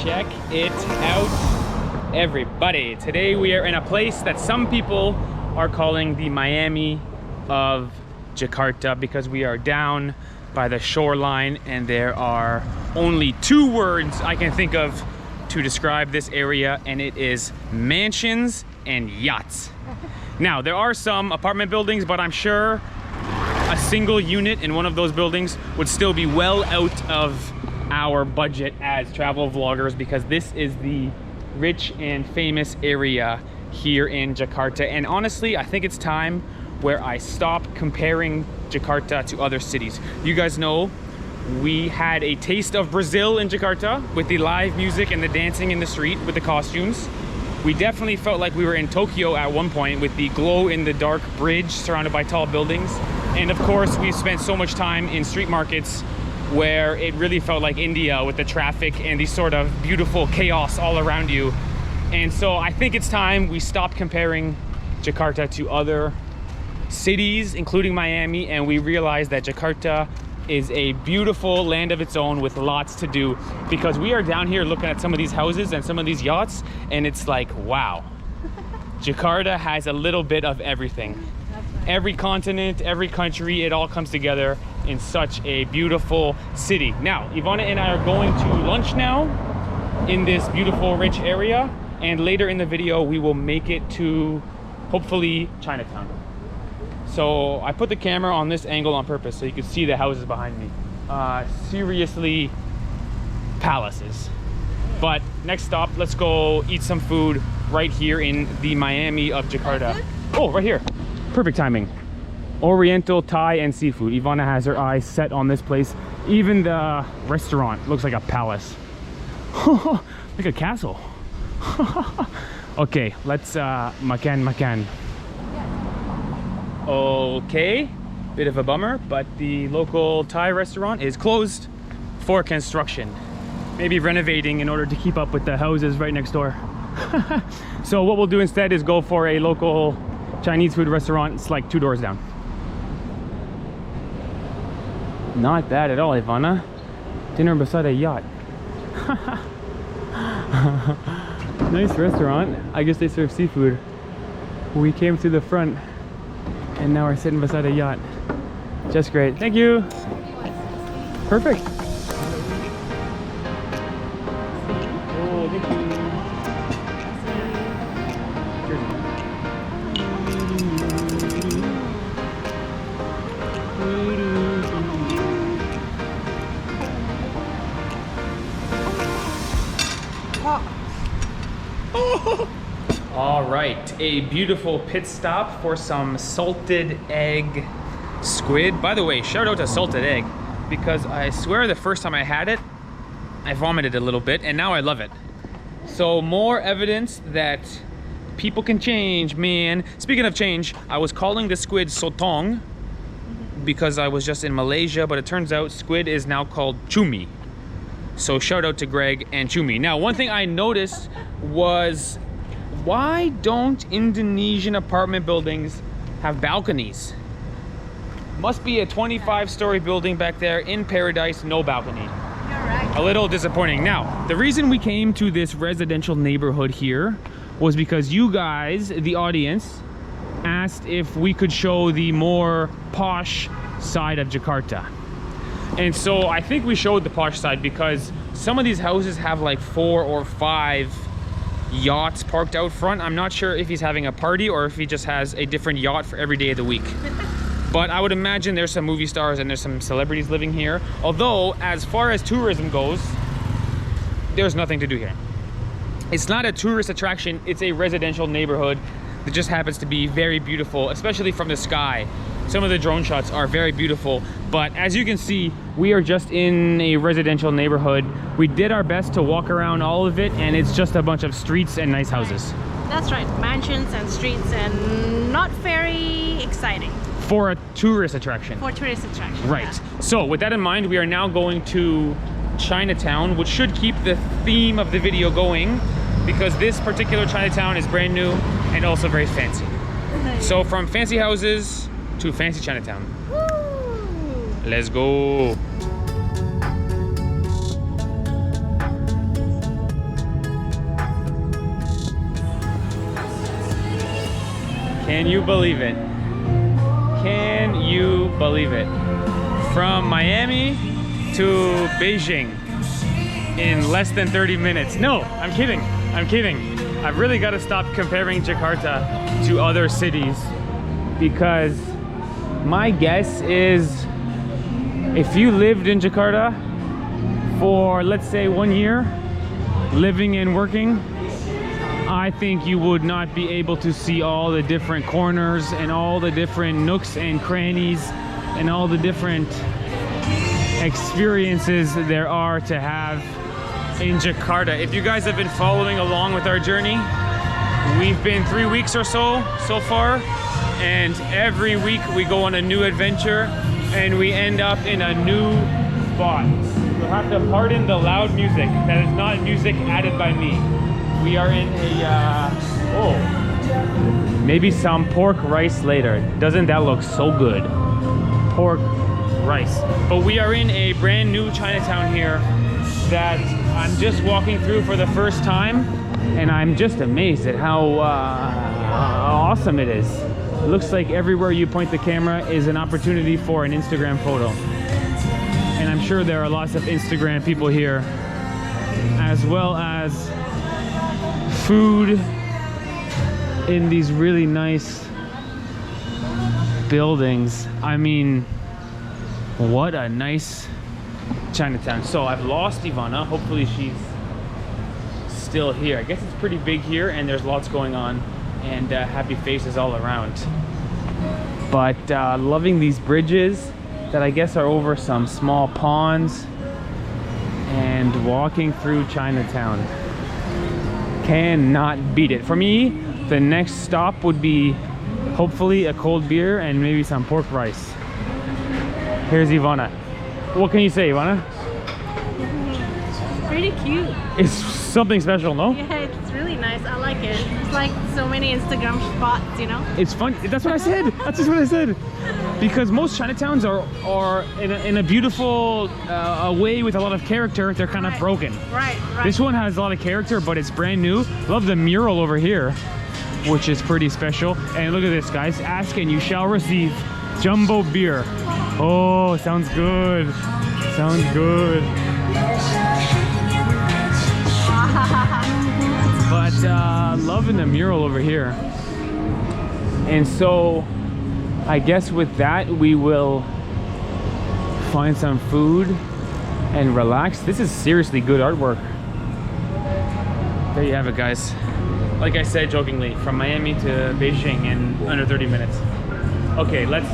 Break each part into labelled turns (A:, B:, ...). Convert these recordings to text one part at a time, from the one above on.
A: Check it out, everybody. Today we are in a place that some people are calling the Miami of Jakarta because we are down by the shoreline and there are only two words I can think of to describe this area, and it is mansions and yachts. Now, there are some apartment buildings, but I'm sure a single unit in one of those buildings would still be well out of our budget as travel vloggers, because this is the rich and famous area here in Jakarta. And honestly, I think it's time where I stop comparing Jakarta to other cities. You guys know we had a taste of Brazil in Jakarta with the live music and the dancing in the street with the costumes. We definitely felt like we were in Tokyo at one point with the glow in the dark bridge surrounded by tall buildings. And of course, we've spent so much time in street markets where it really felt like India with the traffic and the sort of beautiful chaos all around you. And so I think it's time we stop comparing Jakarta to other cities, including Miami, and we realize that Jakarta is a beautiful land of its own with lots to do, because we are down here looking at some of these houses and some of these yachts, and it's like, wow. Jakarta has a little bit of everything. Every continent, every country, it all comes together in such a beautiful city. Now, Ivana and I are going to lunch now in this beautiful, rich area, and later in the video, we will make it to, hopefully, Chinatown. So I put the camera on this angle on purpose so you can see the houses behind me. Seriously, palaces. But next stop, let's go eat some food right here in the Miami of Jakarta. Oh, right here. Perfect timing. Oriental, Thai, and seafood. Ivana has her eyes set on this place. Even the restaurant looks like a palace. Like a castle. Okay, let's makan. Okay, bit of a bummer, but the local Thai restaurant is closed for construction. Maybe renovating in order to keep up with the houses right next door. So what we'll do instead is go for a local Chinese food restaurant. It's like 2 doors down. Not bad at all, Ivana. Dinner beside a yacht. Nice restaurant. I guess they serve seafood. We came through the front and now we're sitting beside a yacht. Just great. Thank you. Perfect. Oh, thank you. All right, a beautiful pit stop for some salted egg squid. By the way, shout out to salted egg, because I swear the first time I had it, I vomited a little bit and now I love it. So more evidence that people can change, man. Speaking of change, I was calling the squid sotong because I was just in Malaysia, but it turns out squid is now called cumi. So shout out to Greg and Cumi. Now, one thing I noticed was, why don't Indonesian apartment buildings have balconies? Must be a 25-story building back there in paradise, no balcony. You're right. A little disappointing. Now, the reason we came to this residential neighborhood here was because you guys, the audience, asked if we could show the more posh side of Jakarta. And so I think we showed the posh side because some of these houses have like 4 or 5 yachts parked out front. I'm not sure if he's having a party or if he just has a different yacht for every day of the week. But I would imagine there's some movie stars and there's some celebrities living here. Although, as far as tourism goes, there's nothing to do here. It's not a tourist attraction, it's a residential neighborhood that just happens to be very beautiful, especially from the sky. Some of the drone shots are very beautiful, but as you can see, we are just in a residential neighborhood. We did our best to walk around all of it, and it's just a bunch of streets and nice houses.
B: That's right, mansions and streets, and not very exciting.
A: For a tourist attraction.
B: For tourist attraction,
A: right.
B: Yeah.
A: So with that in mind, we are now going to Chinatown, which should keep the theme of the video going, because this particular Chinatown is brand new and also very fancy. So from fancy houses to fancy Chinatown. Woo! Let's go. Can you believe it? Can you believe it? From Miami to Beijing in less than 30 minutes. No, I'm kidding. I'm kidding. I've really got to stop comparing Jakarta to other cities, because my guess is if you lived in Jakarta for, let's say, 1 year, living and working, I think you would not be able to see all the different corners and all the different nooks and crannies and all the different experiences there are to have in Jakarta. If you guys have been following along with our journey, we've been 3 weeks or so far, and every week we go on a new adventure and we end up in a new spot. You'll have to pardon the loud music. That is not music added by me. We are in a, maybe some pork rice later. Doesn't that look so good? Pork rice. But we are in a brand new Chinatown here that I'm just walking through for the first time, and I'm just amazed at how awesome it is. It looks like everywhere you point the camera is an opportunity for an Instagram photo. And I'm sure there are lots of Instagram people here, as well as food in these really nice buildings. I mean, what a nice Chinatown. So I've lost Ivana. Hopefully she's still here. I guess it's pretty big here and there's lots going on, and happy faces all around. But loving these bridges that I guess are over some small ponds, and walking through Chinatown. Cannot beat it. For me, the next stop would be hopefully a cold beer and maybe some pork rice. Here's Ivana. What can you say, Ivana?
B: Pretty cute.
A: It's something special, no?
B: Yeah, it's really nice. I like it. It's like so many Instagram spots, you know?
A: It's fun. That's what I said. That's just what I said. Because most Chinatowns are in a beautiful a way with a lot of character. They're kind of broken.
B: Right.
A: This one has a lot of character, but it's brand new. Love the mural over here, which is pretty special. And look at this, guys. Ask and you shall receive. Jumbo beer. Oh, sounds good. Sounds good. But loving the mural over here. And so I guess with that we will find some food and relax. This is seriously good artwork. There you have it, guys. Like I said jokingly, from Miami to Beijing in under 30 minutes. Okay, let's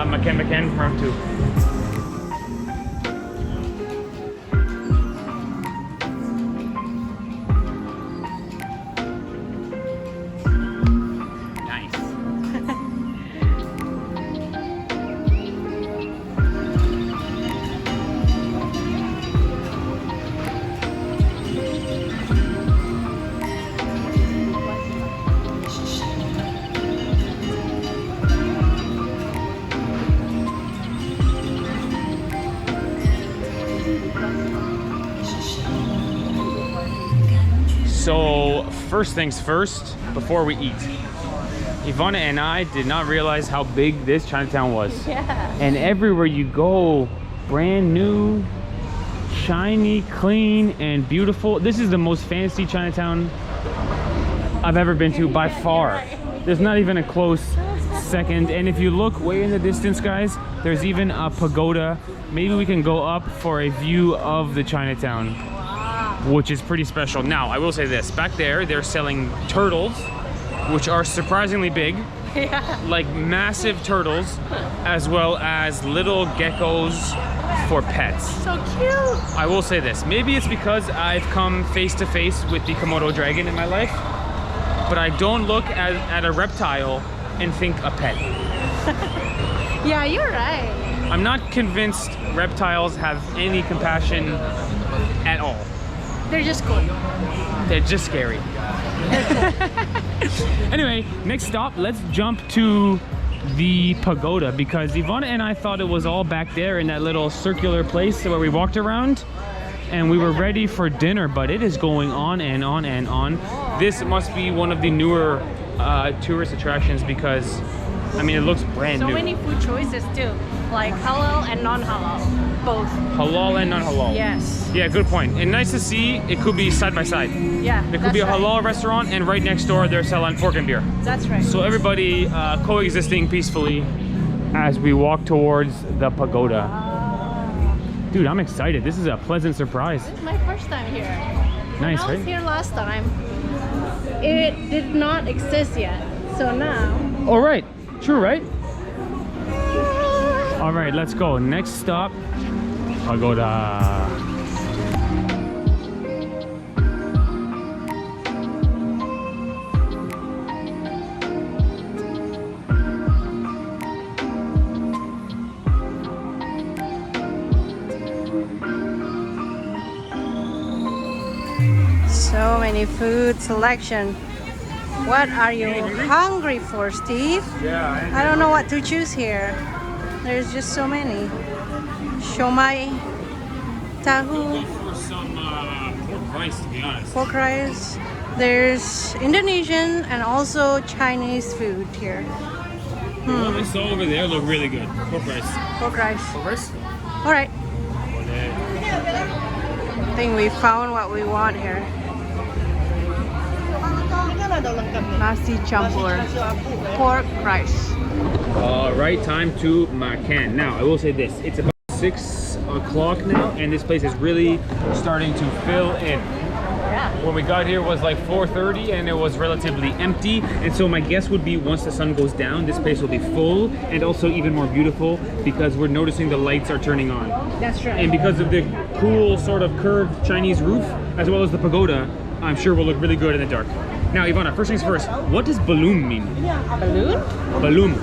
A: makan round 2. So first things first, before we eat, Ivana and I did not realize how big this Chinatown was.
B: Yeah.
A: And everywhere you go, brand new, shiny, clean, and beautiful. This is the most fancy Chinatown I've ever been to by far. There's not even a close second. And if you look way in the distance, guys, there's even a pagoda. Maybe we can go up for a view of the Chinatown, which is pretty special. Now, I will say this. Back there, they're selling turtles, which are surprisingly big.
B: Yeah.
A: Like massive turtles, as well as little geckos for pets.
B: So cute.
A: I will say this. Maybe it's because I've come face to face with the Komodo dragon in my life, but I don't look at a reptile and think a pet.
B: Yeah, you're right.
A: I'm not convinced reptiles have any compassion at all.
B: They're just cool.
A: They're just scary. Anyway, next stop, let's jump to the pagoda, because Ivana and I thought it was all back there in that little circular place where we walked around, and we were ready for dinner, but it is going on and on and on. This must be one of the newer tourist attractions because, I mean, it looks brand new.
B: So many food choices too, like halal and non-halal, both.
A: Halal and non-halal.
B: Yes.
A: Yeah, good point. And nice to see it could be side by side.
B: Yeah.
A: There could be a halal restaurant and right next door they're selling pork and beer.
B: That's right.
A: So everybody coexisting peacefully as we walk towards the pagoda. Dude, I'm excited. This is a pleasant surprise.
B: This is my first time here.
A: Nice,
B: when I was
A: right?
B: here last time, it did not exist yet. So now.
A: All right. True, right? All right, let's go. Next stop, pagoda.
B: So many food selection. What are you hungry for, Steve?
A: Yeah.
B: I don't know what to choose here. There's just so many. Shomai, tahu,
A: For some pork rice, to be honest.
B: pork rice. There's Indonesian and also Chinese food here.
A: What I saw over there looked really good. Pork rice.
B: Pork rice.
A: Pork rice?
B: All right. I think we found what we want here. Nasi Campur, pork rice.
A: Right, time to makan. Now, I will say this. It's about 6 o'clock now, and this place is really starting to fill in.
B: Yeah.
A: When we got here it was like 4:30 and it was relatively empty, and so my guess would be once the sun goes down this place will be full and also even more beautiful because we're noticing the lights are turning on.
B: That's right.
A: And because of the cool sort of curved Chinese roof as well as the pagoda, I'm sure will look really good in the dark. Now Ivana, first things first, what does balloon mean?
B: Balloon?
A: Balloon.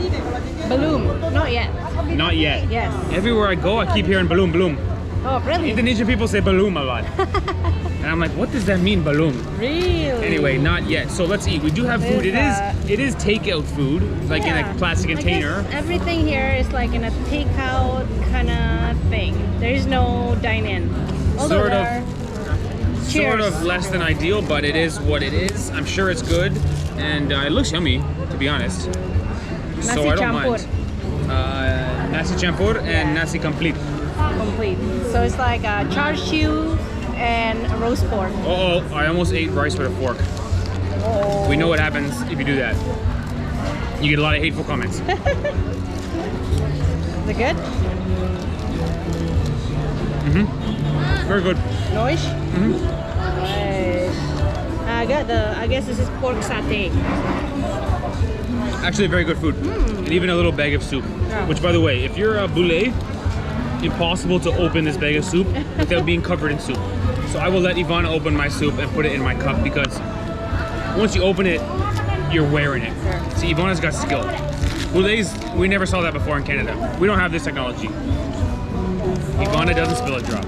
B: Balloon. Not yet.
A: Not yet.
B: Yes.
A: Everywhere I go I keep hearing balloon, balloon.
B: Oh, really?
A: Indonesian people say balloon a lot. And I'm like, what does that mean, balloon?
B: Really?
A: Anyway, not yet. So let's eat. We do have food. It is takeout food, like in a plastic container.
B: I guess everything here is like in a takeout kind of thing. There is no dine-in.
A: Sort of less than ideal, but it is what it is. I'm sure it's good, and it looks yummy, to be honest. So I don't mind. Nasi Campur and Nasi Complete.
B: Complete. So it's like a char siu and a roast pork.
A: Oh, I almost ate rice with a fork.
B: Oh.
A: We know what happens if you do that. You get a lot of hateful comments.
B: Is it good?
A: Very good.
B: Nice. Nice. I guess this is pork satay.
A: Actually, very good food. And even a little bag of soup.
B: Yeah.
A: Which, by the way, if you're a boulet, impossible to open this bag of soup without being covered in soup. So I will let Ivana open my soup and put it in my cup because once you open it, you're wearing it.
B: Sure.
A: See, Ivana's got skill. Boulets, we never saw that before in Canada. We don't have this technology. Ivana doesn't spill a drop.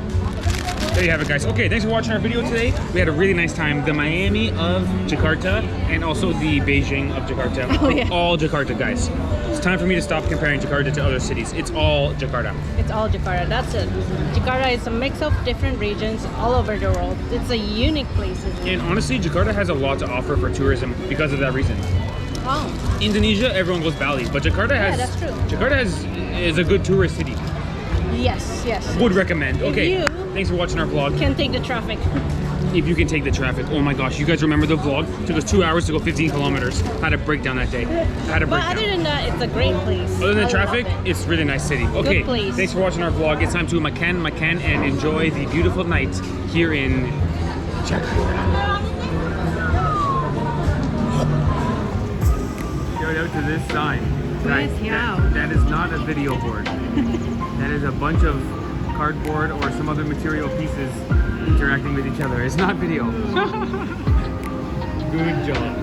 A: There you have it, guys. Okay, thanks for watching our video today. We had a really nice time. The Miami of Jakarta and also the Beijing of Jakarta.
B: Oh, yeah.
A: All Jakarta, guys. It's time for me to stop comparing Jakarta to other cities. It's all Jakarta.
B: It's all Jakarta. That's it. Jakarta is a mix of different regions all over the world. It's a unique place.
A: And honestly, Jakarta has a lot to offer for tourism because of that reason.
B: Oh.
A: Indonesia, everyone goes Bali, but Jakarta has.
B: Yeah, that's true.
A: Jakarta is a good tourist city.
B: Yes, yes.
A: Would recommend.
B: If
A: Okay.
B: you
A: Thanks for watching our vlog.
B: can take the traffic.
A: If you can take the traffic. Oh my gosh, you guys remember the vlog? It took us 2 hours to go 15 kilometers. Had a breakdown that day. Had a
B: But
A: breakdown.
B: other than that, it's a great place.
A: Other than
B: I
A: traffic,
B: love it.
A: it's a really nice city. Okay,
B: place.
A: thanks for watching our vlog. It's time to makan, and enjoy the beautiful night here in Jakarta. Shout out to this sign.
B: Yes, yeah.
A: That is not a video board. That is a bunch of cardboard or some other material pieces interacting with each other. It's not video. Good job.